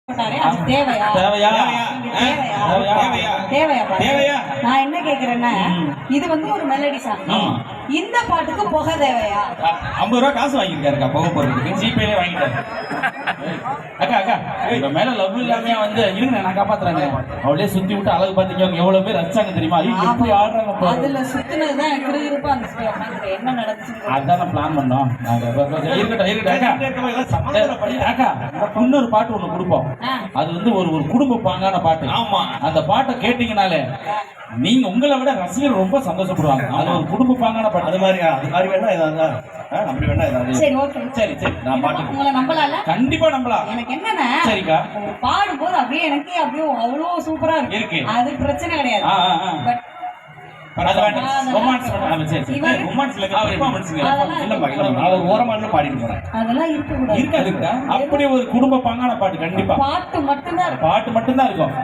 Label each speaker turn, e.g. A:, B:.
A: நான் என்ன கேக்குறேன்னா இது வந்து ஒரு மெலடி சாங். இந்த பாட்டுக்கு புகை தேவையா?
B: 50 ரூபா காசு வாங்கியிருக்காருக்கா புகை போடுறதுக்கு, ஜிபேலே வாங்கிட்டாரு. அக்கா அக்கா இப்ப மேல லவ் இல்லாம வந்து இருங்க நான் காப்பாத்துறாங்க. அவளே சுத்தி விட்டு அழகு பாத்தீங்க எவ்வளவு பேர் ரசிச்சாங்க தெரியுமா? எப்படி ஆடுறாங்க.
A: அதுல சுத்தினதுதான் எனக்கு இருப்பா என்ன நடந்துச்சு
B: அதான் பிளான் பண்ணோம். அக்கா இன்னொரு பாட்டு ஒண்ணு கொடுப்போம். அது வந்து ஒரு ஒரு குடும்ப பாங்கான பாட்டு. ஆமா, அந்த பாட்டை கேட்டீங்கனாலே நீங்க உங்களை விட ரசிகர் ரொம்ப சந்தோஷப்படுவாங்க. அது ஒரு குடும்ப பாங்கான பாட்டு. அது மாதிரி வேணா ஏதாவது நம்பி வேணா ஏதாவது.
A: சரி ஓகே,
B: சரி சரி நான் பாட்டு
A: உங்களை நம்பலாம்ல?
B: கண்டிப்பா நம்பலாம்.
A: எனக்கு என்னன்னா
B: சரிக்கா
A: பாடும்போது அப்படியே எனக்கு அப்படியே அவ்வளவு சூப்பரா இருக்கு. அது பிரச்சனை கிடையாது.
B: அப்படி ஒரு குடும்ப பாங்கான பாட்டு கண்டிப்பா
A: பாட்டு மட்டும்தான்
B: இருக்கும்.